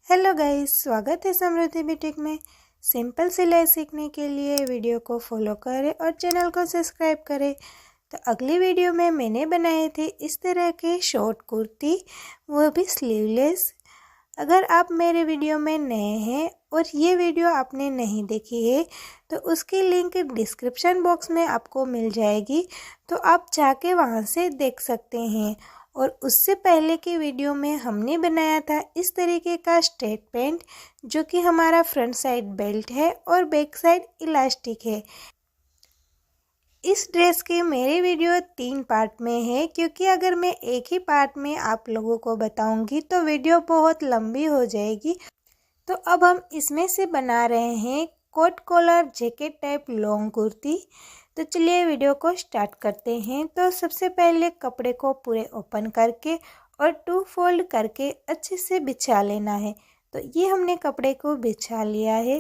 Hello guys, स्वागत है समृद्धि boutique में। सिंपल सिलाई सीखने के लिए वीडियो को फॉलो करें और चैनल को सब्सक्राइब करें। तो अगली वीडियो में मैंने बनाए थे इस तरह के शॉर्ट कुर्ती, वो भी स्लीवलेस। अगर आप मेरे वीडियो में नए हैं और ये वीडियो आपने नहीं देखी है तो उसकी लिंक डिस्क्रिप्शन बॉक्स में आपको मिल जाएगी, तो आप जाके वहाँ से देख सकते हैं। और उससे पहले की वीडियो में हमने बनाया था इस तरीके का स्ट्रेट पैंट, जो कि हमारा फ्रंट साइड बेल्ट है और बैक साइड इलास्टिक है। इस ड्रेस के मेरे वीडियो 3 पार्ट में है, क्योंकि अगर मैं एक ही पार्ट में आप लोगों को बताऊंगी तो वीडियो बहुत लंबी हो जाएगी। तो अब हम इसमें से बना रहे हैं coat collar jacket type long kurti. तो चलिए वीडियो को स्टार्ट करते हैं। तो सबसे पहले कपड़े को पूरे ओपन करके और 2 फोल्ड करके अच्छे से बिछा लेना है। तो ये हमने कपड़े को बिछा लिया है।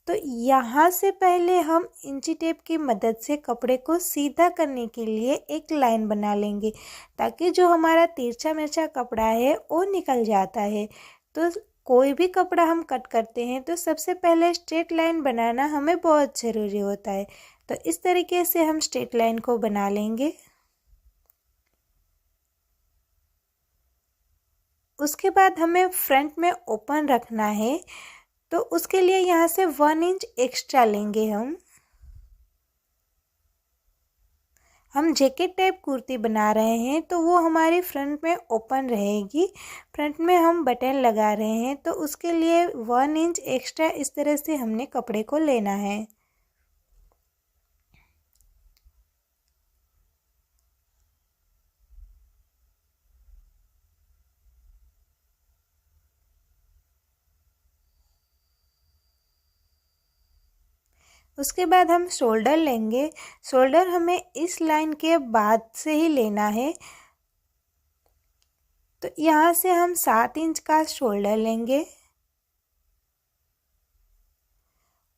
तो यहाँ से पहले हम इंची टेप की मदद से कपड़े को सीधा करने के लिए एक लाइन बना लेंगे, ताकि जो हमारा तिरछा मिर्चा कपड़ा है वो निकल जाता है। तो कोई भी कपड़ा हम कट करते हैं तो सबसे पहले स्ट्रेट लाइन बनाना हमें बहुत ज़रूरी होता है। तो इस तरीके से हम स्ट्रेट लाइन को बना लेंगे। उसके बाद हमें फ्रंट में ओपन रखना है, तो उसके लिए यहाँ से 1 इंच एक्स्ट्रा लेंगे। हम जैकेट टाइप कुर्ती बना रहे हैं तो वो हमारी फ्रंट में ओपन रहेगी। फ्रंट में हम बटन लगा रहे हैं, तो उसके लिए 1 इंच एक्स्ट्रा इस तरह से हमने कपड़े को लेना है। उसके बाद हम शोल्डर लेंगे। शोल्डर हमें इस लाइन के बाद से ही लेना है। तो यहाँ से हम 7 इंच का शोल्डर लेंगे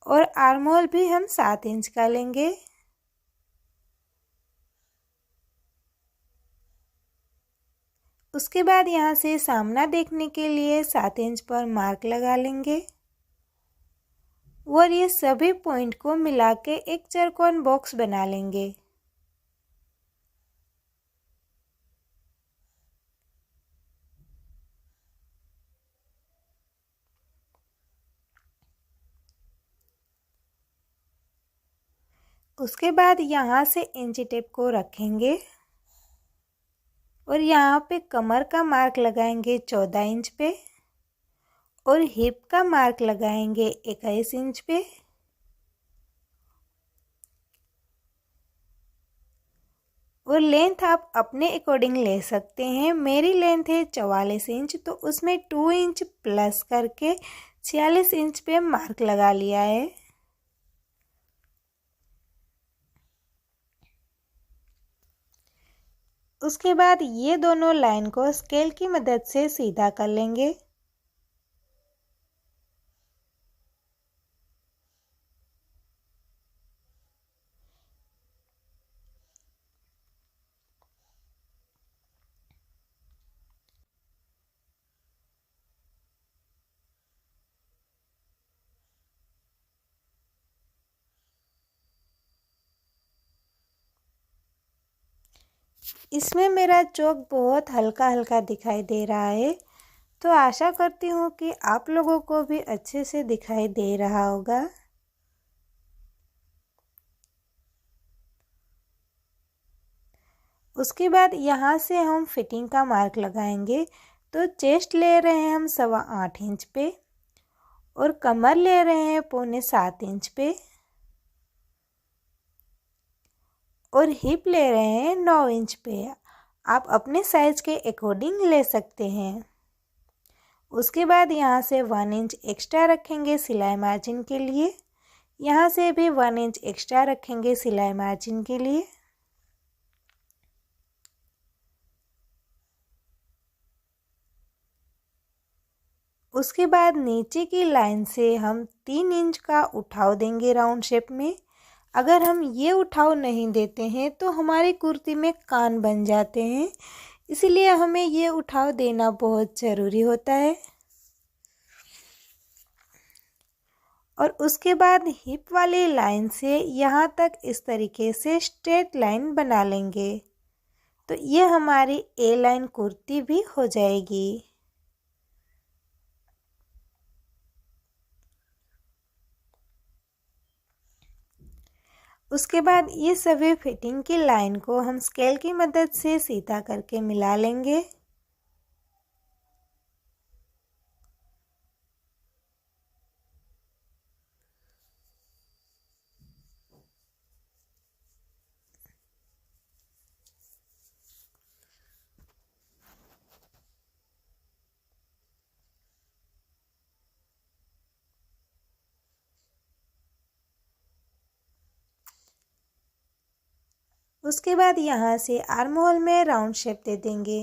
और आर्म होल भी हम 7 इंच का लेंगे। उसके बाद यहाँ से सामना देखने के लिए 7 इंच पर मार्क लगा लेंगे और ये सभी पॉइंट को मिला के एक चौकोन बॉक्स बना लेंगे। उसके बाद यहाँ से इंची टेप को रखेंगे और यहाँ पे कमर का मार्क लगाएंगे 14 इंच पे और हिप का मार्क लगाएंगे 21 इंच पे। और लेंथ आप अपने अकॉर्डिंग ले सकते हैं। मेरी लेंथ है 44 इंच, तो उसमें 2 इंच प्लस करके 46 इंच पे मार्क लगा लिया है। उसके बाद ये दोनों लाइन को स्केल की मदद से सीधा कर लेंगे। इसमें मेरा चौक बहुत हल्का हल्का दिखाई दे रहा है, तो आशा करती हूँ कि आप लोगों को भी अच्छे से दिखाई दे रहा होगा। उसके बाद यहाँ से हम फिटिंग का मार्क लगाएंगे। तो चेस्ट ले रहे हैं हम 8.25 इंच पे और कमर ले रहे हैं 6.25 इंच पे और हिप ले रहे हैं 9 इंच पे। आप अपने साइज के अकॉर्डिंग ले सकते हैं। उसके बाद यहाँ से 1 इंच एक्स्ट्रा रखेंगे सिलाई मार्जिन के लिए। यहाँ से भी 1 इंच एक्स्ट्रा रखेंगे सिलाई मार्जिन के लिए। उसके बाद नीचे की लाइन से हम 3 इंच का उठाव देंगे राउंड शेप में। अगर हम ये उठाव नहीं देते हैं तो हमारी कुर्ती में कान बन जाते हैं, इसीलिए हमें ये उठाव देना बहुत ज़रूरी होता है। और उसके बाद हिप वाली लाइन से यहाँ तक इस तरीके से स्ट्रेट लाइन बना लेंगे। तो ये हमारी ए लाइन कुर्ती भी हो जाएगी। उसके बाद ये सभी फिटिंग की लाइन को हम स्केल की मदद से सीधा करके मिला लेंगे। उसके बाद यहाँ से आर्म होल में राउंड शेप दे देंगे।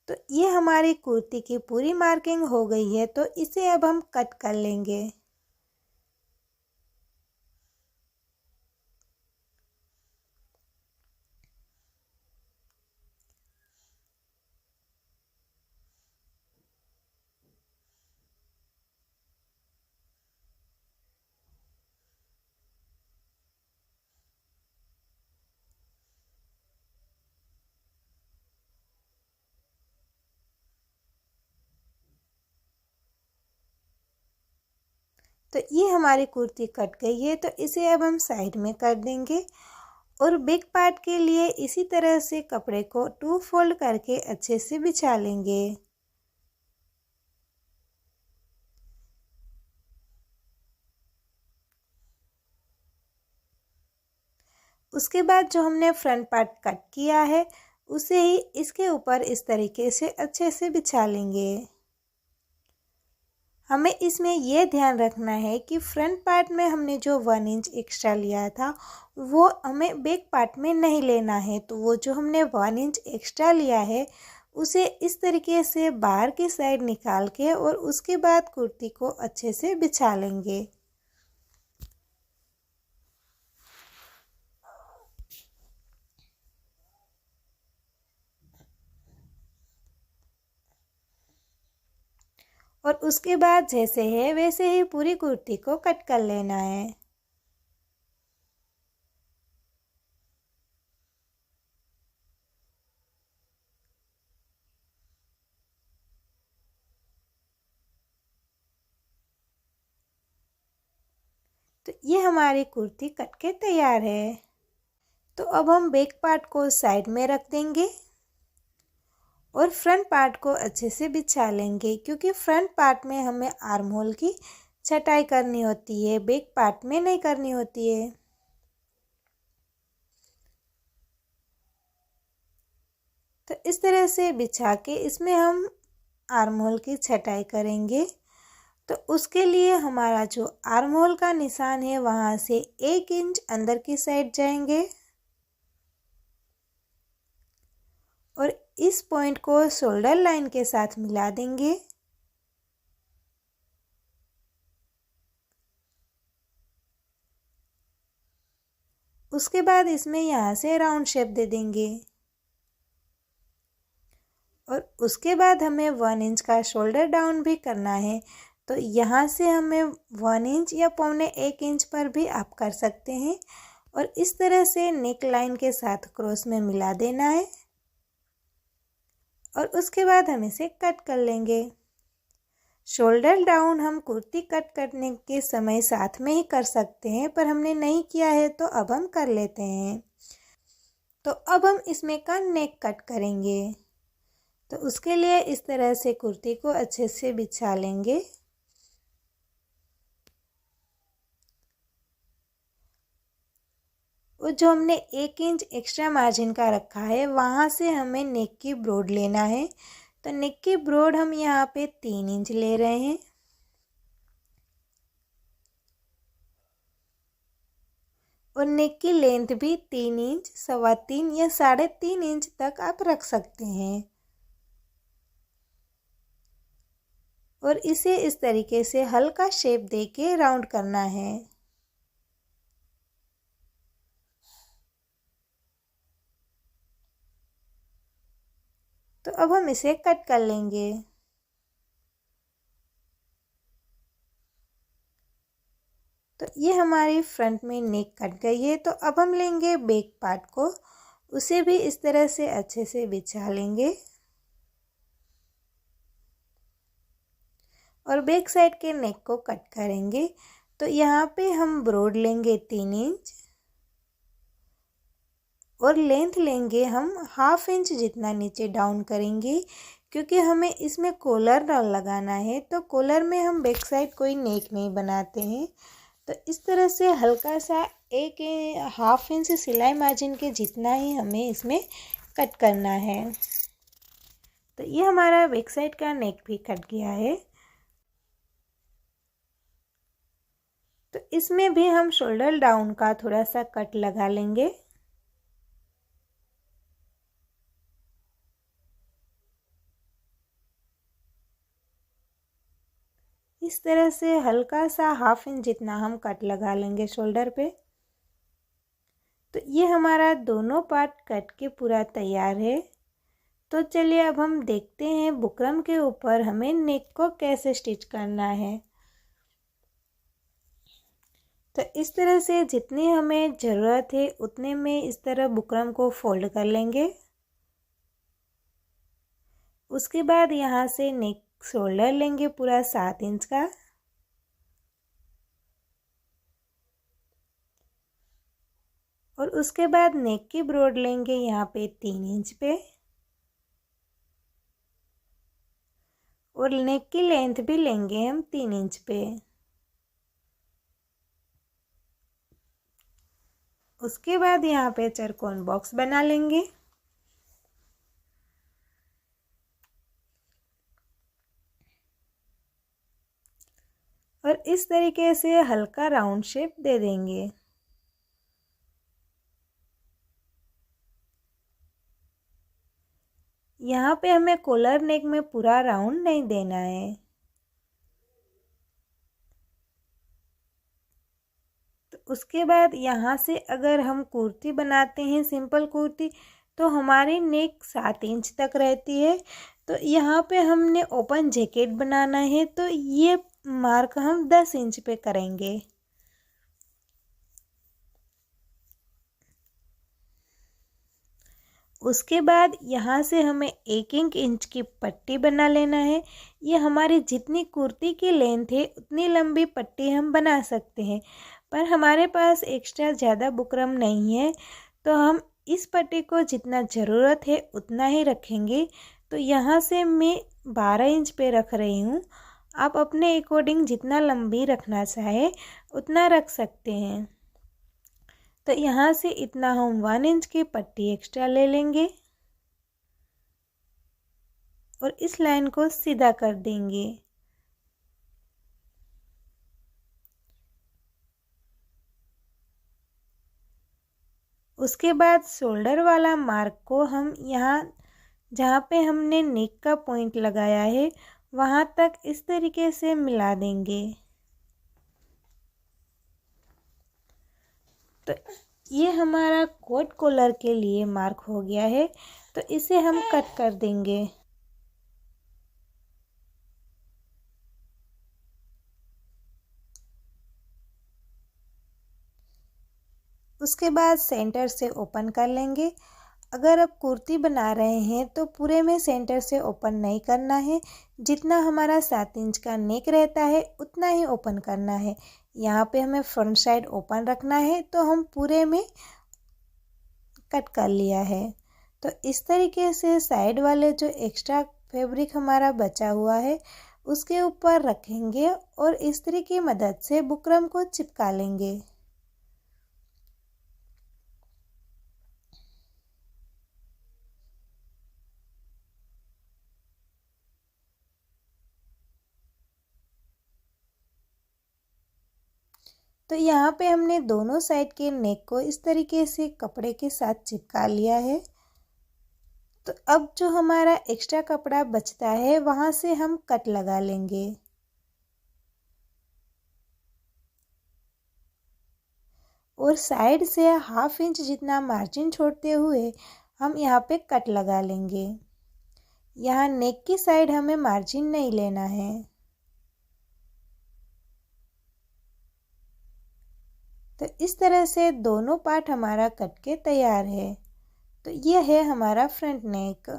तो ये हमारी कुर्ती की पूरी मार्किंग हो गई है, तो इसे अब हम कट कर लेंगे। तो ये हमारी कुर्ती कट गई है, तो इसे अब हम साइड में कर देंगे। और बैक पार्ट के लिए इसी तरह से कपड़े को 2 फोल्ड करके अच्छे से बिछा लेंगे। उसके बाद जो हमने फ्रंट पार्ट कट किया है उसे ही इसके ऊपर इस तरीके से अच्छे से बिछा लेंगे। हमें इसमें यह ध्यान रखना है कि फ्रंट पार्ट में हमने जो 1 इंच एक्स्ट्रा लिया था वो हमें बैक पार्ट में नहीं लेना है। तो वो जो हमने 1 इंच एक्स्ट्रा लिया है उसे इस तरीके से बाहर की साइड निकाल के और उसके बाद कुर्ती को अच्छे से बिछा लेंगे। और उसके बाद जैसे है वैसे ही पूरी कुर्ती को कट कर लेना है। तो ये हमारी कुर्ती कट के तैयार है। तो अब हम बैक पार्ट को साइड में रख देंगे और फ्रंट पार्ट को अच्छे से बिछा लेंगे, क्योंकि फ्रंट पार्ट में हमें आर्म होल की छटाई करनी होती है, बैक पार्ट में नहीं करनी होती है। तो इस तरह से बिछा के इसमें हम आर्म होल की छटाई करेंगे। तो उसके लिए हमारा जो आर्म होल का निशान है वहाँ से 1 इंच अंदर की साइड जाएंगे और इस पॉइंट को शोल्डर लाइन के साथ मिला देंगे। उसके बाद इसमें यहाँ से राउंड शेप दे देंगे और उसके बाद हमें 1 इंच का शोल्डर डाउन भी करना है। तो यहाँ से हमें 1 इंच या 1.25 इंच पर भी आप कर सकते हैं और इस तरह से नेक लाइन के साथ क्रॉस में मिला देना है और उसके बाद हम इसे कट कर लेंगे। शोल्डर डाउन हम कुर्ती कट करने के समय साथ में ही कर सकते हैं, पर हमने नहीं किया है तो अब हम कर लेते हैं। तो अब हम इसमें का नेक कट करेंगे। तो उसके लिए इस तरह से कुर्ती को अच्छे से बिछा लेंगे और जो हमने 1 इंच एक्स्ट्रा मार्जिन का रखा है वहाँ से हमें नेक की ब्रॉड लेना है। तो नेक की ब्रॉड हम यहाँ पे 3 इंच ले रहे हैं और नेक की लेंथ भी 3 इंच, 3.25 या 3.5 इंच तक आप रख सकते हैं। और इसे इस तरीके से हल्का शेप दे के राउंड करना है। तो अब हम इसे कट कर लेंगे। तो ये हमारी फ्रंट में नेक कट गई है। तो अब हम लेंगे बैक पार्ट को, उसे भी इस तरह से अच्छे से बिछा लेंगे और बैक साइड के नेक को कट करेंगे। तो यहाँ पे हम ब्रॉड लेंगे 3 इंच और लेंथ लेंगे हम 1/2 इंच जितना नीचे डाउन करेंगे, क्योंकि हमें इसमें कॉलर लगाना है। तो कॉलर में हम बैक साइड कोई नेक नहीं बनाते हैं। तो इस तरह से हल्का सा 1/2 इंच सिलाई मार्जिन के जितना ही हमें इसमें कट करना है। तो ये हमारा बैक साइड का नेक भी कट गया है। तो इसमें भी हम शोल्डर डाउन का थोड़ा सा कट लगा लेंगे। इस तरह से हल्का सा 1/2 इंच जितना हम कट लगा लेंगे शोल्डर पे। तो ये हमारा दोनों पार्ट कट के पूरा तैयार है। तो चलिए अब हम देखते हैं बुकरम के ऊपर हमें नेक को कैसे स्टिच करना है। तो इस तरह से जितनी हमें ज़रूरत है उतने में इस तरह बुकरम को फोल्ड कर लेंगे। उसके बाद यहाँ से नेक शोल्डर लेंगे पूरा 7 इंच का और उसके बाद नेक की ब्रॉड लेंगे यहाँ पे 3 इंच पे और नेक की लेंथ भी लेंगे हम 3 इंच पे। उसके बाद यहाँ पे चरकोन बॉक्स बना लेंगे। और इस तरीके से हल्का राउंड शेप दे देंगे। यहाँ पे हमें कॉलर नेक में पूरा राउंड नहीं देना है। तो उसके बाद यहाँ से अगर हम कुर्ती बनाते हैं सिंपल कुर्ती, तो हमारी नेक 7 इंच तक रहती है। तो यहाँ पे हमने ओपन जैकेट बनाना है, तो ये मार्क हम 10 इंच पे करेंगे। उसके बाद यहाँ से हमें 1 इंच की पट्टी बना लेना है। ये हमारी जितनी कुर्ती की लेंथ है उतनी लंबी पट्टी हम बना सकते हैं, पर हमारे पास एक्स्ट्रा ज़्यादा बुकरम नहीं है, तो हम इस पट्टी को जितना ज़रूरत है उतना ही रखेंगे। तो यहाँ से मैं 12 इंच पे रख रही हूँ। आप अपने अकॉर्डिंग जितना लंबी रखना चाहे उतना रख सकते हैं। तो यहाँ से इतना हम 1 इंच की पट्टी एक्स्ट्रा ले लेंगे और इस लाइन को सीधा कर देंगे। उसके बाद शोल्डर वाला मार्क को हम यहाँ जहाँ पे हमने नेक का पॉइंट लगाया है वहाँ तक इस तरीके से मिला देंगे। तो ये हमारा कोट कॉलर के लिए मार्क हो गया है। तो इसे हम कट कर देंगे। उसके बाद सेंटर से ओपन कर लेंगे। अगर आप कुर्ती बना रहे हैं तो पूरे में सेंटर से ओपन नहीं करना है, जितना हमारा 7 इंच का नेक रहता है उतना ही ओपन करना है। यहाँ पे हमें फ्रंट साइड ओपन रखना है, तो हम पूरे में कट कर लिया है। तो इस तरीके से साइड वाले जो एक्स्ट्रा फैब्रिक हमारा बचा हुआ है उसके ऊपर रखेंगे और इस्त्री की मदद से बुकरम को चिपका लेंगे। तो यहाँ पे हमने दोनों साइड के नेक को इस तरीके से कपड़े के साथ चिपका लिया है। तो अब जो हमारा एक्स्ट्रा कपड़ा बचता है वहाँ से हम कट लगा लेंगे। और साइड से 1/2 इंच जितना मार्जिन छोड़ते हुए हम यहाँ पे कट लगा लेंगे। यहाँ नेक की साइड हमें मार्जिन नहीं लेना है। तो इस तरह से दोनों पार्ट हमारा कट के तैयार है। तो यह है हमारा फ्रंट नेक।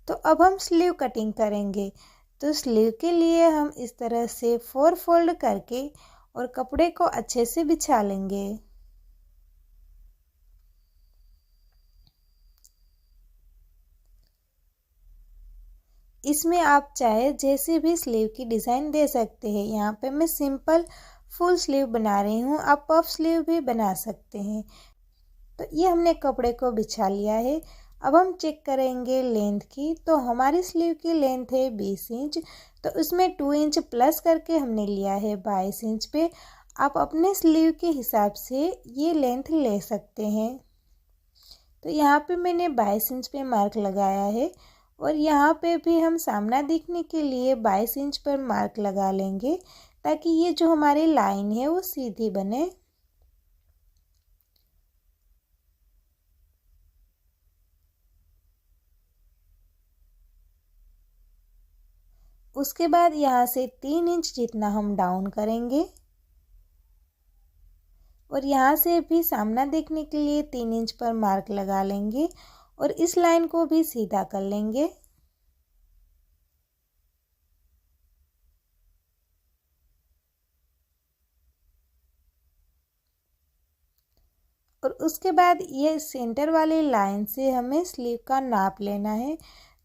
तो अब हम स्लीव कटिंग करेंगे। तो स्लीव के लिए हम इस तरह से 4 फोल्ड करके और कपड़े को अच्छे से बिछा लेंगे। इसमें आप चाहे जैसे भी स्लीव की डिज़ाइन दे सकते हैं। यहाँ पे मैं सिंपल फुल स्लीव बना रही हूँ, आप पफ स्लीव भी बना सकते हैं। तो ये हमने कपड़े को बिछा लिया है। अब हम चेक करेंगे लेंथ की। तो हमारी स्लीव की लेंथ है 20 इंच, तो उसमें 2 इंच प्लस करके हमने लिया है 22 इंच पे। आप अपने स्लीव के हिसाब से ये लेंथ ले सकते हैं। तो यहाँ पे मैंने 22 इंच पे मार्क लगाया है और यहाँ पे भी हम सामना देखने के लिए 22 इंच पर मार्क लगा लेंगे, ताकि ये जो हमारी लाइन है वो सीधी बने। उसके बाद यहाँ से 3 इंच जितना हम डाउन करेंगे और यहाँ से भी सामना देखने के लिए 3 इंच पर मार्क लगा लेंगे और इस लाइन को भी सीधा कर लेंगे। और उसके बाद ये सेंटर वाली लाइन से हमें स्लीव का नाप लेना है।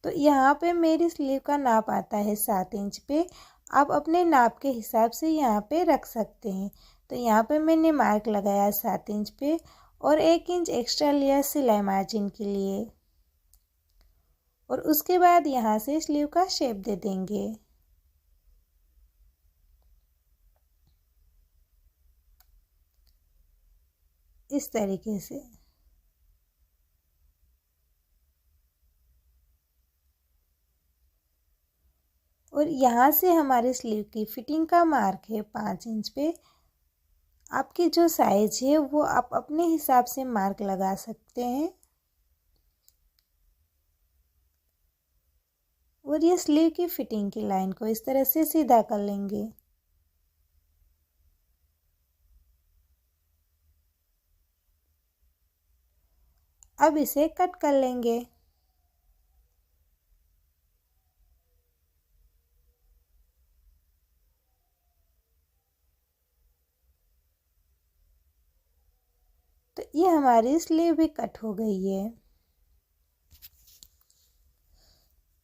तो यहाँ पे मेरी स्लीव का नाप आता है 7 इंच पे। आप अपने नाप के हिसाब से यहाँ पे रख सकते हैं। तो यहाँ पे मैंने मार्क लगाया 7 इंच पे और 1 इंच एक्स्ट्रा लिया सिलाई मार्जिन के लिए। और उसके बाद यहाँ से स्लीव का शेप दे देंगे। इस तरीके से। और यहाँ से हमारे स्लीव की फिटिंग का मार्क है 5 इंच पे। आपकी जो साइज है वो आप अपने हिसाब से मार्क लगा सकते हैं। और ये स्लीव की फिटिंग की लाइन को इस तरह से सीधा कर लेंगे। अब इसे कट कर लेंगे। तो ये हमारी स्लीव भी कट हो गई है।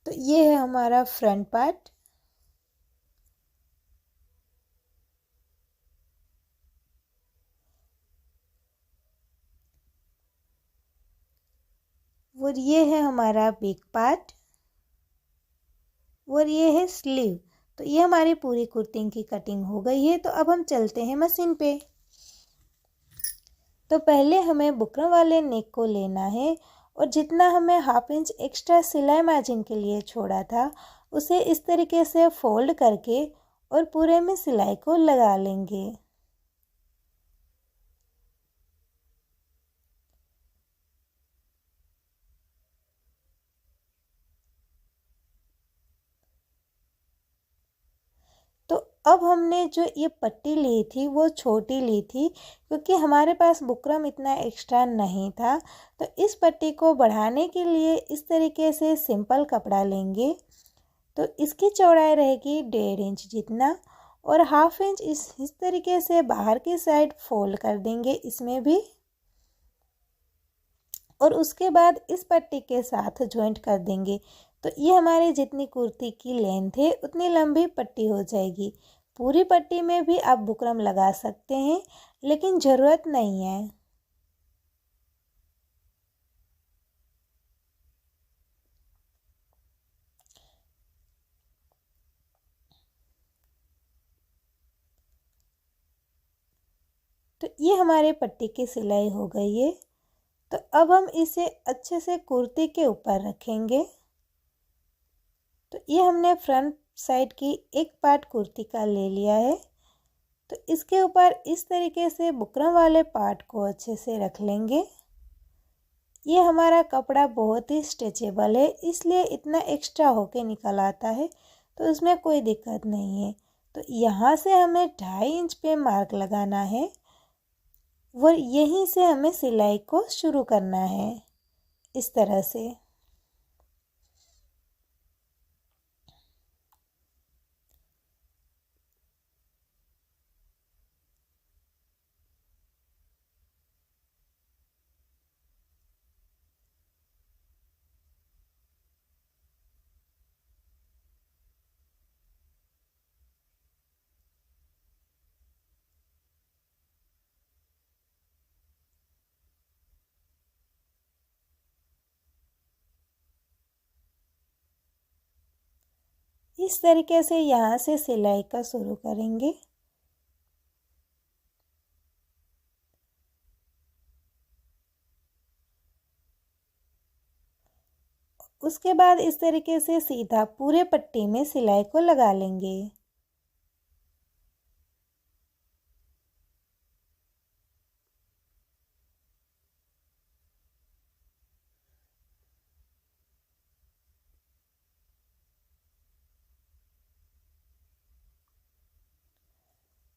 तो ये है हमारा फ्रंट पार्ट। और ये है हमारा बैक पार्ट और ये है स्लीव। तो ये हमारी पूरी कुर्ती की कटिंग हो गई है। तो अब हम चलते हैं मशीन पे। तो पहले हमें बुकरम वाले नेक को लेना है और जितना हमें 1/2 इंच एक्स्ट्रा सिलाई मार्जिन के लिए छोड़ा था उसे इस तरीके से फोल्ड करके और पूरे में सिलाई को लगा लेंगे। तो अब हमने जो ये पट्टी ली थी वो छोटी ली थी, क्योंकि हमारे पास बुकरम इतना एक्स्ट्रा नहीं था। तो इस पट्टी को बढ़ाने के लिए इस तरीके से सिंपल कपड़ा लेंगे। तो इसकी चौड़ाई रहेगी 1.5 इंच जितना और 1/2 इंच इस तरीके से बाहर की साइड फोल्ड कर देंगे इसमें भी। और उसके बाद इस पट्टी के साथ जॉइंट कर देंगे। तो ये हमारी जितनी कुर्ती की लेंथ है उतनी लंबी पट्टी हो जाएगी। पूरी पट्टी में भी आप बुकरम लगा सकते हैं, लेकिन ज़रूरत नहीं है। तो ये हमारे पट्टी की सिलाई हो गई है। तो अब हम इसे अच्छे से कुर्ती के ऊपर रखेंगे। तो ये हमने फ्रंट साइड की एक पार्ट कुर्ती का ले लिया है। तो इसके ऊपर इस तरीके से बुकरम वाले पार्ट को अच्छे से रख लेंगे। ये हमारा कपड़ा बहुत ही स्ट्रेचेबल है, इसलिए इतना एक्स्ट्रा होके निकल आता है। तो उसमें कोई दिक्कत नहीं है। तो यहाँ से हमें 2.5 इंच पे मार्क लगाना है और यहीं से हमें सिलाई को शुरू करना है इस तरह से। इस तरीके से यहाँ से सिलाई का शुरू करेंगे। उसके बाद इस तरीके से सीधा पूरे पट्टी में सिलाई को लगा लेंगे।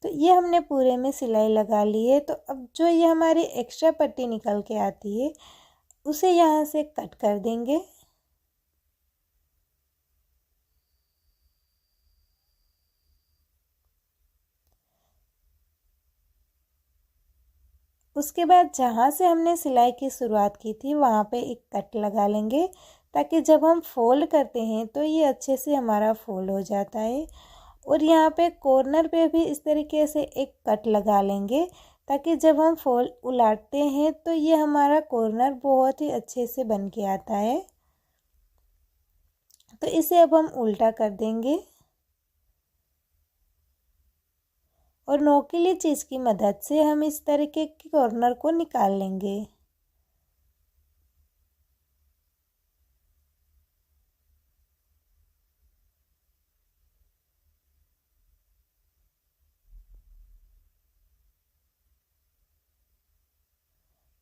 तो ये हमने पूरे में सिलाई लगा ली है। तो अब जो ये हमारी एक्स्ट्रा पट्टी निकल के आती है उसे यहाँ से कट कर देंगे। उसके बाद जहाँ से हमने सिलाई की शुरुआत की थी वहाँ पे एक कट लगा लेंगे, ताकि जब हम फोल्ड करते हैं तो ये अच्छे से हमारा फोल्ड हो जाता है। और यहाँ पे कॉर्नर पे भी इस तरीके से एक कट लगा लेंगे, ताकि जब हम फोल्ड उलाटते हैं तो ये हमारा कॉर्नर बहुत ही अच्छे से बन के आता है। तो इसे अब हम उल्टा कर देंगे और नोकीली चीज़ की मदद से हम इस तरीके के कॉर्नर को निकाल लेंगे।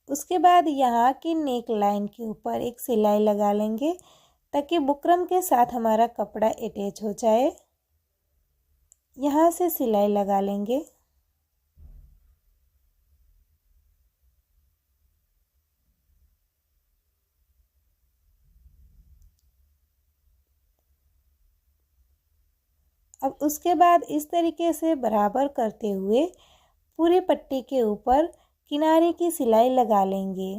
उसके बाद यहाँ की नेक लाइन के ऊपर एक सिलाई लगा लेंगे, ताकि बुकरम के साथ हमारा कपड़ा अटैच हो जाए। यहाँ से सिलाई लगा लेंगे। अब उसके बाद इस तरीके से बराबर करते हुए पूरी पट्टी के ऊपर किनारे की सिलाई लगा लेंगे।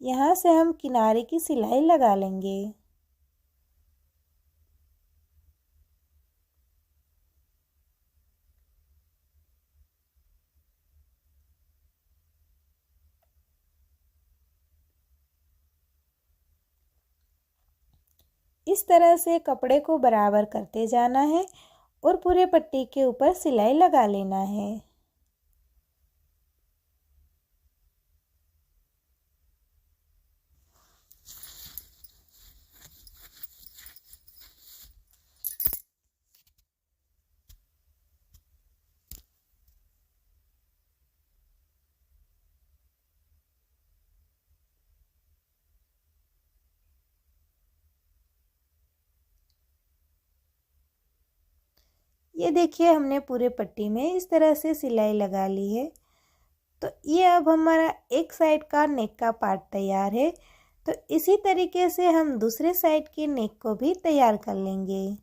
यहाँ से हम किनारे की सिलाई लगा लेंगे। इस तरह से कपड़े को बराबर करते जाना है और पूरे पट्टी के ऊपर सिलाई लगा लेना है। ये देखिए हमने पूरे पट्टी में इस तरह से सिलाई लगा ली है। तो ये अब हमारा एक साइड का नेक का पार्ट तैयार है। तो इसी तरीके से हम दूसरे साइड के नेक को भी तैयार कर लेंगे।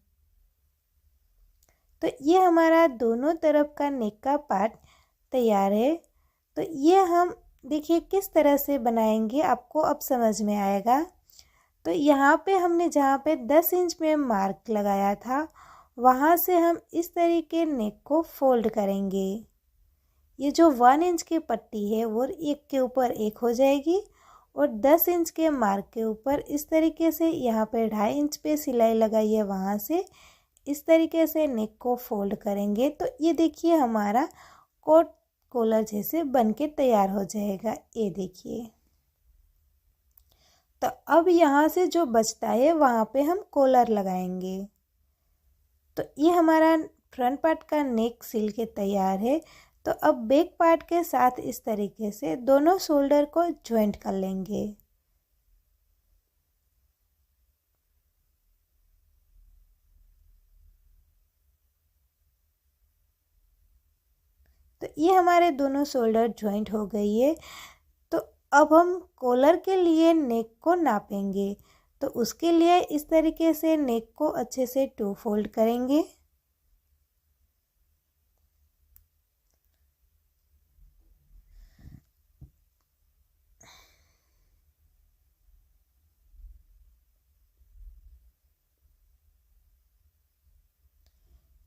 तो ये हमारा दोनों तरफ का नेक का पार्ट तैयार है। तो ये हम देखिए किस तरह से बनाएंगे, आपको अब समझ में आएगा। तो यहाँ पे हमने जहाँ पे 10 इंच में मार्क लगाया था वहाँ से हम इस तरीके नेक को फोल्ड करेंगे। ये जो 1 इंच की पट्टी है वो एक के ऊपर एक हो जाएगी और 10 इंच के मार्क के ऊपर इस तरीके से यहाँ पे 2.5 इंच पे सिलाई लगाई है, वहाँ से इस तरीके से नेक को फोल्ड करेंगे। तो ये देखिए हमारा कोट कॉलर जैसे बन के तैयार हो जाएगा। ये देखिए। तो अब यहाँ से जो बचता है वहाँ पे हम कॉलर लगाएंगे। तो ये हमारा फ्रंट पार्ट का नेक सिल के तैयार है। तो अब बैक पार्ट के साथ इस तरीके से दोनों शोल्डर को ज्वाइंट कर लेंगे। तो ये हमारे दोनों शोल्डर ज्वाइंट हो गई है। तो अब हम कॉलर के लिए नेक को नापेंगे। तो उसके लिए इस तरीके से नेक को अच्छे से 2 फोल्ड करेंगे।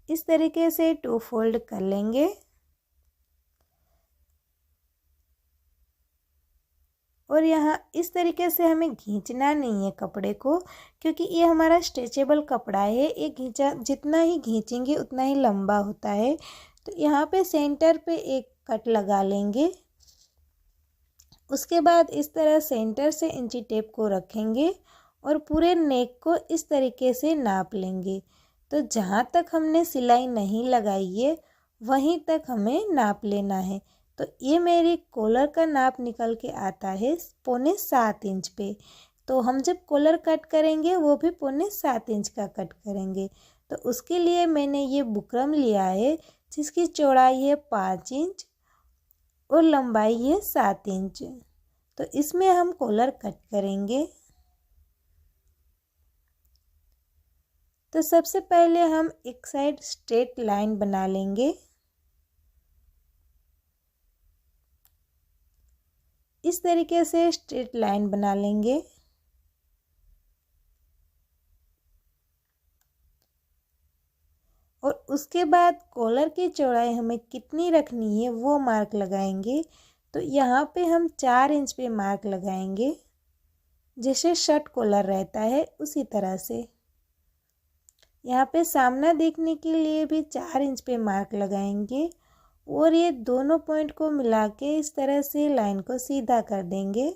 इस तरीके से 2 फोल्ड कर लेंगे। और यहाँ इस तरीके से हमें खींचना नहीं है कपड़े को, क्योंकि ये हमारा स्ट्रेचेबल कपड़ा है। ये खींचा जितना ही खींचेंगे उतना ही लंबा होता है। तो यहाँ पे सेंटर पे एक कट लगा लेंगे। उसके बाद इस तरह सेंटर से इंची टेप को रखेंगे और पूरे नेक को इस तरीके से नाप लेंगे। तो जहाँ तक हमने सिलाई नहीं लगाई है वहीं तक हमें नाप लेना है। तो ये मेरी कॉलर का नाप निकल के आता है 6.25 इंच पे। तो हम जब कॉलर कट करेंगे वो भी 6.25 इंच का कट करेंगे। तो उसके लिए मैंने ये बुकरम लिया है जिसकी चौड़ाई है 5 इंच और लंबाई है 7 इंच। तो इसमें हम कॉलर कट करेंगे। तो सबसे पहले हम एक साइड स्ट्रेट लाइन बना लेंगे। इस तरीके से स्ट्रेट लाइन बना लेंगे। और उसके बाद कॉलर की चौड़ाई हमें कितनी रखनी है वो मार्क लगाएंगे। तो यहाँ पे हम 4 इंच पे मार्क लगाएंगे, जैसे शर्ट कॉलर रहता है उसी तरह से। यहाँ पे सामना देखने के लिए भी 4 इंच पे मार्क लगाएंगे और ये दोनों पॉइंट को मिला के इस तरह से लाइन को सीधा कर देंगे।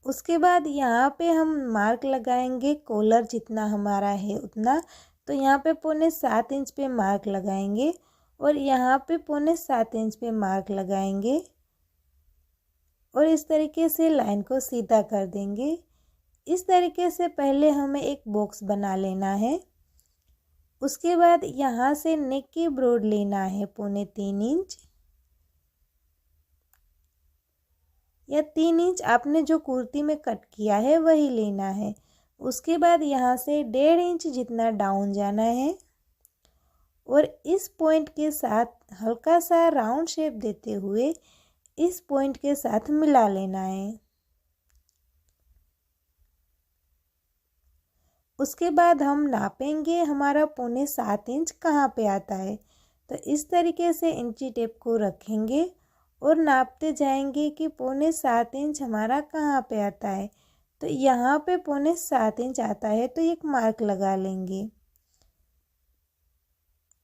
उसके बाद यहाँ पे हम मार्क लगाएंगे कॉलर जितना हमारा है उतना। तो यहाँ पे 6.25 इंच पे मार्क लगाएंगे और यहाँ पे 6.25 इंच पे मार्क लगाएंगे और इस तरीके से लाइन को सीधा कर देंगे। इस तरीके से पहले हमें एक बॉक्स बना लेना है। उसके बाद यहाँ से नेक की ब्रॉड लेना है 3.25 इंच या 3 इंच, आपने जो कुर्ती में कट किया है वही लेना है। उसके बाद यहाँ से 1.5 इंच जितना डाउन जाना है और इस पॉइंट के साथ हल्का सा राउंड शेप देते हुए इस पॉइंट के साथ मिला लेना है। उसके बाद हम नापेंगे हमारा 6.25 इंच कहाँ पे आता है। तो इस तरीके से इंची टेप को रखेंगे और नापते जाएंगे कि 6.25 इंच हमारा कहाँ पे आता है। तो यहाँ पे 6.25 इंच आता है तो एक मार्क लगा लेंगे।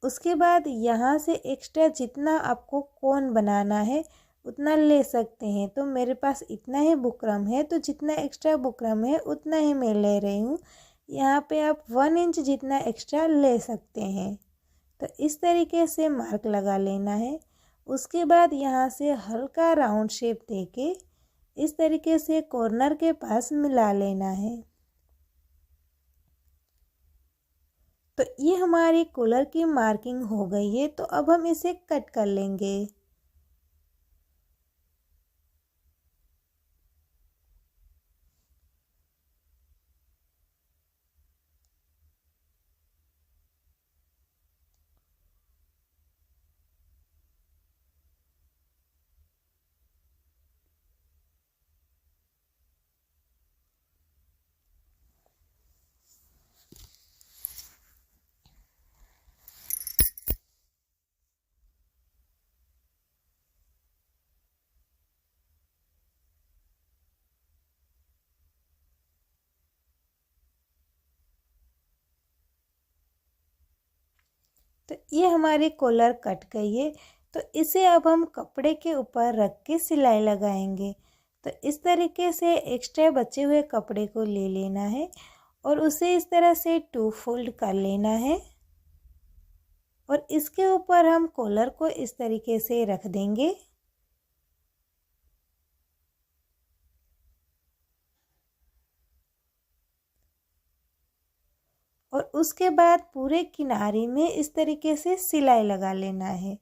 उसके बाद यहाँ से एक्स्ट्रा जितना आपको कोन बनाना है उतना ले सकते हैं। तो मेरे पास इतना ही बुकरम है तो जितना एक्स्ट्रा बुकरम है उतना ही मैं ले रही हूँ। यहाँ पे आप 1 इंच जितना एक्स्ट्रा ले सकते हैं। तो इस तरीके से मार्क लगा लेना है। उसके बाद यहाँ से हल्का राउंड शेप देके इस तरीके से कॉर्नर के पास मिला लेना है। तो ये हमारी कॉलर की मार्किंग हो गई है। तो अब हम इसे कट कर लेंगे। तो ये हमारी कॉलर कट गई है। तो इसे अब हम कपड़े के ऊपर रख के सिलाई लगाएंगे। तो इस तरीके से एक्स्ट्रा बचे हुए कपड़े को ले लेना है और उसे इस तरह से 2 फोल्ड कर लेना है और इसके ऊपर हम कॉलर को इस तरीके से रख देंगे। और उसके बाद पूरे किनारे में इस तरीके से सिलाई लगा लेना है।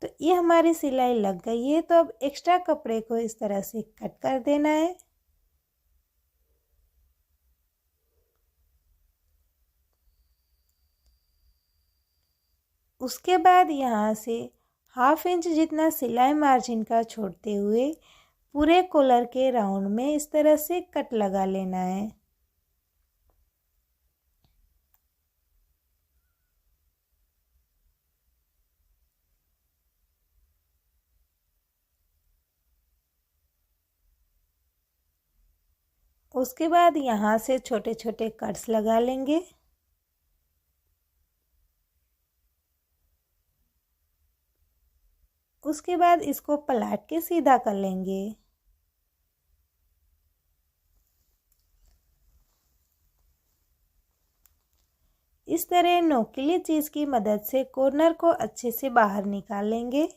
तो ये हमारी सिलाई लग गई है। तो अब एक्स्ट्रा कपड़े को इस तरह से कट कर देना है। उसके बाद यहाँ से 1/2 इंच जितना सिलाई मार्जिन का छोड़ते हुए पूरे कॉलर के राउंड में इस तरह से कट लगा लेना है। उसके बाद यहाँ से छोटे छोटे कट्स लगा लेंगे। उसके बाद इसको पलट के सीधा कर लेंगे। इस तरह नोकीली चीज़ की मदद से कॉर्नर को अच्छे से बाहर निकाल लेंगे।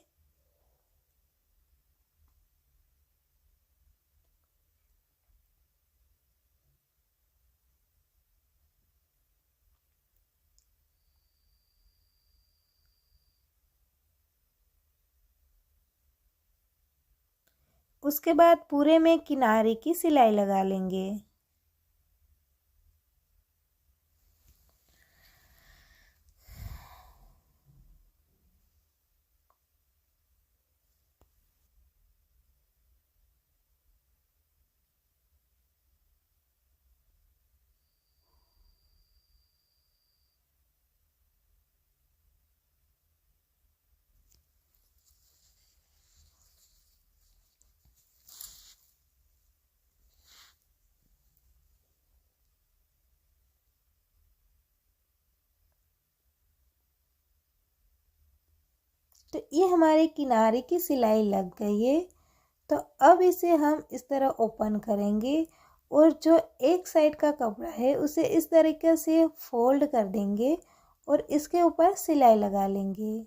उसके बाद पूरे में किनारे की सिलाई लगा लेंगे। तो ये हमारे किनारे की सिलाई लग गई है। तो अब इसे हम इस तरह ओपन करेंगे और जो एक साइड का कपड़ा है उसे इस तरीके से फोल्ड कर देंगे और इसके ऊपर सिलाई लगा लेंगे।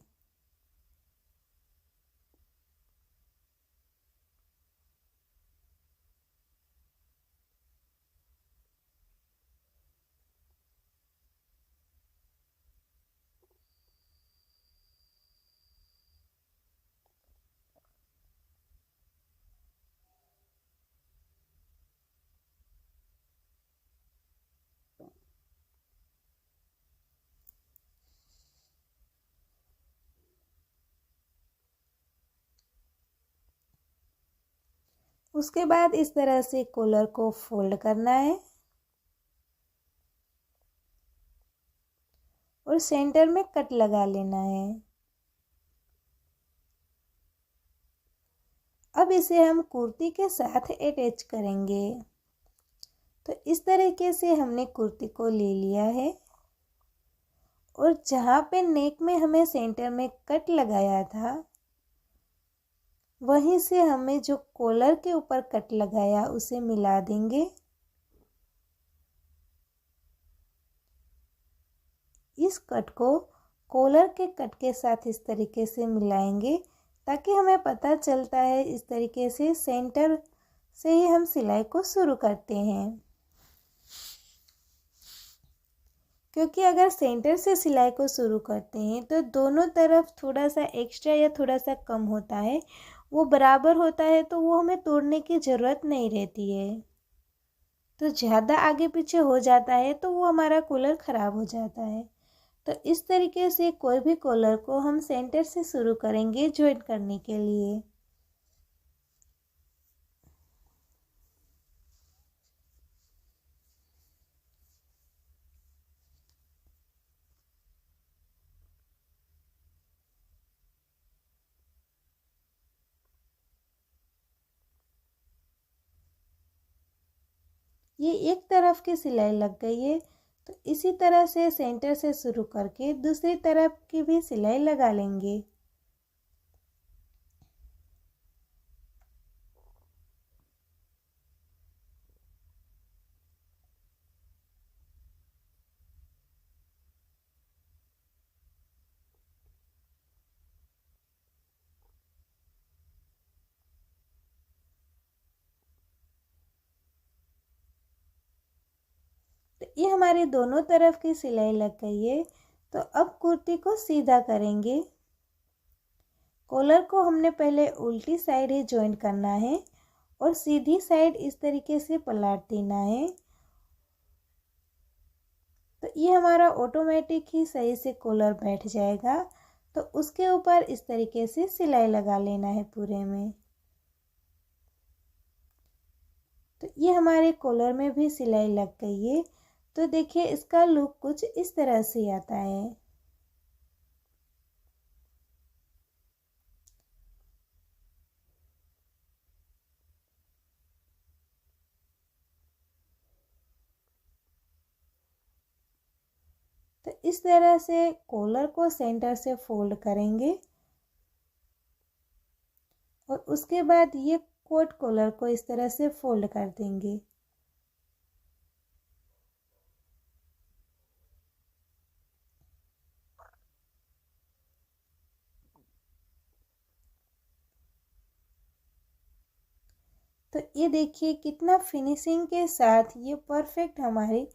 उसके बाद इस तरह से कॉलर को फोल्ड करना है और सेंटर में कट लगा लेना है। अब इसे हम कुर्ती के साथ अटैच करेंगे। तो इस तरीके से हमने कुर्ती को ले लिया है और जहाँ पे नेक में हमें सेंटर में कट लगाया था वहीं से हमें जो कॉलर के ऊपर कट लगाया उसे मिला देंगे। इस कट को कॉलर के कट के साथ इस तरीके से मिलाएंगे ताकि हमें पता चलता है इस तरीके से सेंटर से ही हम सिलाई को शुरू करते हैं। क्योंकि अगर सेंटर से सिलाई को शुरू करते हैं तो दोनों तरफ थोड़ा सा एक्स्ट्रा या थोड़ा सा कम होता है, वो बराबर होता है तो वो हमें तोड़ने की ज़रूरत नहीं रहती है। तो ज़्यादा आगे पीछे हो जाता है तो वो हमारा कॉलर ख़राब हो जाता है। तो इस तरीके से कोई भी कॉलर को हम सेंटर से शुरू करेंगे ज्वाइन करने के लिए। ये एक तरफ की सिलाई लग गई है। तो इसी तरह से सेंटर से शुरू करके दूसरी तरफ की भी सिलाई लगा लेंगे। ये हमारी दोनों तरफ की सिलाई लग गई है। तो अब कुर्ती को सीधा करेंगे। कॉलर को हमने पहले उल्टी साइड ही जॉइंट करना है और सीधी साइड इस तरीके से पलट देना है। तो ये हमारा ऑटोमेटिक ही सही से कॉलर बैठ जाएगा। तो उसके ऊपर इस तरीके से सिलाई लगा लेना है पूरे में। तो ये हमारे कॉलर में भी सिलाई लग गई है। तो देखिए इसका लुक कुछ इस तरह से आता है। तो इस तरह से कॉलर को सेंटर से फोल्ड करेंगे और उसके बाद ये कोट कॉलर को इस तरह से फोल्ड कर देंगे। तो ये देखिए कितना फिनिशिंग के साथ ये परफेक्ट हमारी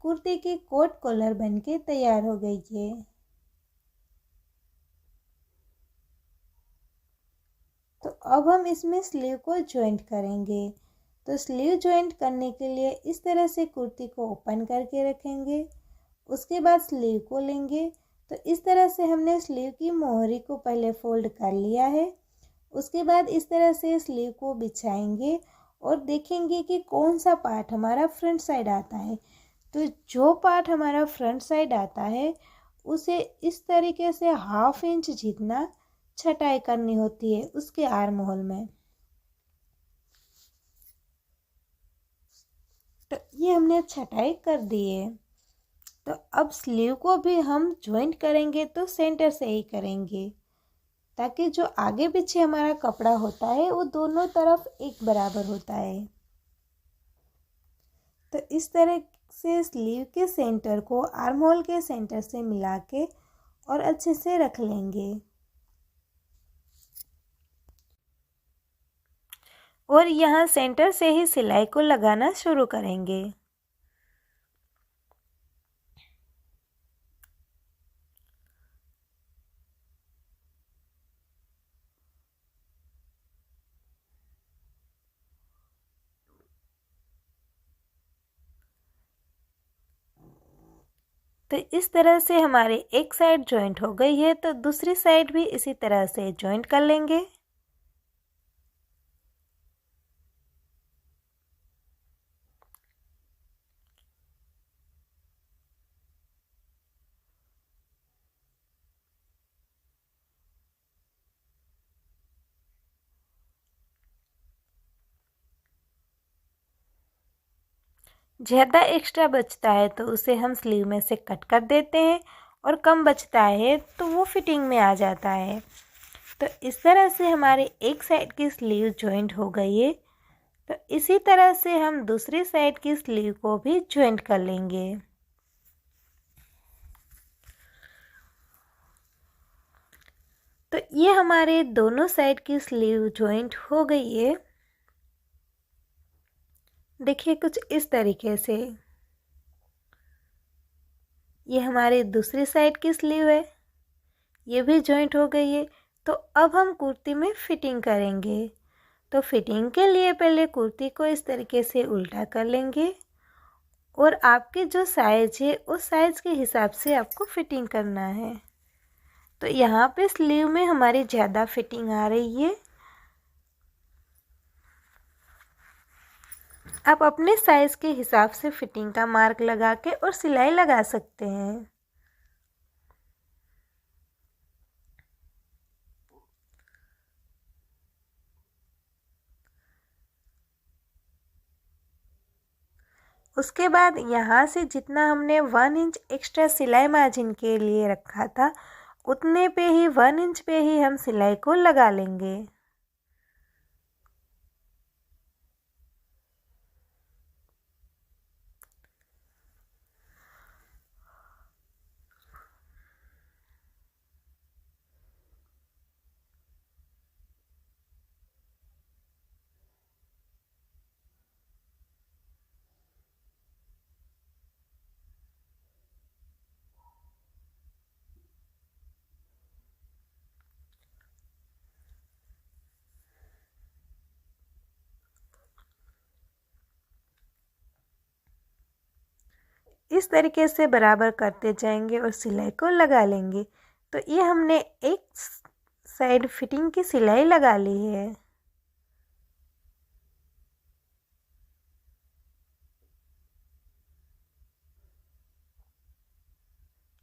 कुर्ती की कोट कॉलर बनके तैयार हो गई है। तो अब हम इसमें स्लीव को जॉइंट करेंगे। तो स्लीव जॉइंट करने के लिए इस तरह से कुर्ती को ओपन करके रखेंगे। उसके बाद स्लीव को लेंगे। तो इस तरह से हमने स्लीव की मोहरी को पहले फोल्ड कर लिया है। उसके बाद इस तरह से स्लीव को बिछाएंगे और देखेंगे कि कौन सा पार्ट हमारा फ्रंट साइड आता है। तो जो पार्ट हमारा फ्रंट साइड आता है उसे इस तरीके से 1/2 इंच जितना छटाई करनी होती है उसके आर्म होल में। तो ये हमने छटाई कर दी है। तो अब स्लीव को भी हम जॉइंट करेंगे तो सेंटर से ही करेंगे ताकि जो आगे पीछे हमारा कपड़ा होता है वो दोनों तरफ एक बराबर होता है। तो इस तरह से स्लीव के सेंटर को आर्म होल के सेंटर से मिला के और अच्छे से रख लेंगे और यहाँ सेंटर से ही सिलाई को लगाना शुरू करेंगे। तो इस तरह से हमारी एक साइड जॉइंट हो गई है। तो दूसरी साइड भी इसी तरह से जॉइंट कर लेंगे। ज़्यादा एक्स्ट्रा बचता है तो उसे हम स्लीव में से कट कर देते हैं और कम बचता है तो वो फिटिंग में आ जाता है। तो इस तरह से हमारी एक साइड की स्लीव जॉइंट हो गई है। तो इसी तरह से हम दूसरी साइड की स्लीव को भी जॉइंट कर लेंगे। तो ये हमारे दोनों साइड की स्लीव जॉइंट हो गई है। देखिए कुछ इस तरीके से। ये हमारी दूसरी साइड की स्लीव है, ये भी जॉइंट हो गई है। तो अब हम कुर्ती में फिटिंग करेंगे। तो फिटिंग के लिए पहले कुर्ती को इस तरीके से उल्टा कर लेंगे और आपके जो साइज है उस साइज के हिसाब से आपको फिटिंग करना है। तो यहाँ पे स्लीव में हमारी ज़्यादा फिटिंग आ रही है। आप अपने साइज के हिसाब से फिटिंग का मार्क लगा के और सिलाई लगा सकते हैं। उसके बाद यहाँ से जितना हमने 1 इंच एक्स्ट्रा सिलाई मार्जिन के लिए रखा था उतने पे ही 1 इंच पे ही हम सिलाई को लगा लेंगे। इस तरीके से बराबर करते जाएंगे और सिलाई को लगा लेंगे। तो ये हमने एक साइड फिटिंग की सिलाई लगा ली है।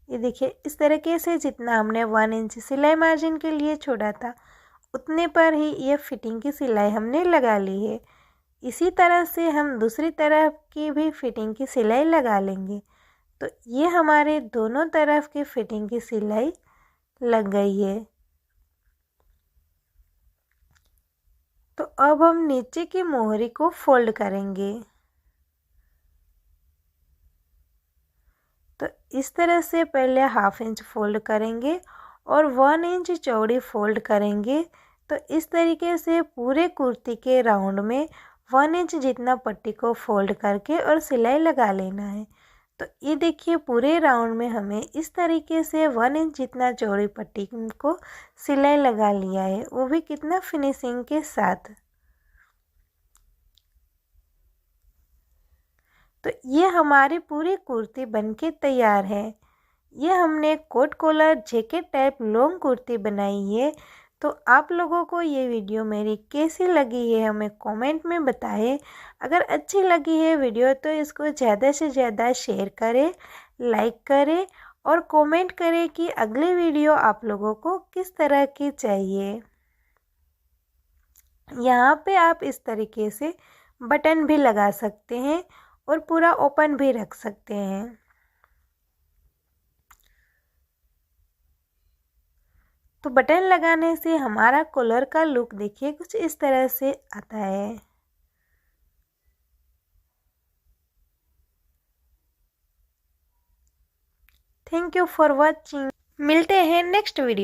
ये देखिए, इस तरीके से जितना हमने 1 इंच सिलाई मार्जिन के लिए छोड़ा था उतने पर ही ये फिटिंग की सिलाई हमने लगा ली है। इसी तरह से हम दूसरी तरफ की भी फिटिंग की सिलाई लगा लेंगे। तो ये हमारे दोनों तरफ की फिटिंग की सिलाई लग गई है। तो अब हम नीचे की मोहरी को फोल्ड करेंगे। तो इस तरह से पहले 1/2 इंच फोल्ड करेंगे और 1 इंच चौड़ी फोल्ड करेंगे। तो इस तरीके से पूरे कुर्ती के राउंड में 1 इंच जितना पट्टी को फोल्ड करके और सिलाई लगा लेना है। तो ये देखिए, पूरे राउंड में हमें इस तरीके से 1 इंच जितना चौड़ी पट्टी को सिलाई लगा लिया है, वो भी कितना फिनिशिंग के साथ। तो ये हमारी पूरी कुर्ती बनके तैयार है। ये हमने coat collar jacket type long kurti बनाई है। तो आप लोगों को ये वीडियो मेरी कैसी लगी है हमें कमेंट में बताएं। अगर अच्छी लगी है वीडियो तो इसको ज़्यादा से ज़्यादा शेयर करें, लाइक करें और कमेंट करें कि अगली वीडियो आप लोगों को किस तरह की चाहिए। यहाँ पे आप इस तरीके से बटन भी लगा सकते हैं और पूरा ओपन भी रख सकते हैं। तो बटन लगाने से हमारा कॉलर का लुक देखिए कुछ इस तरह से आता है। Thank you for watching. मिलते हैं नेक्स्ट वीडियो।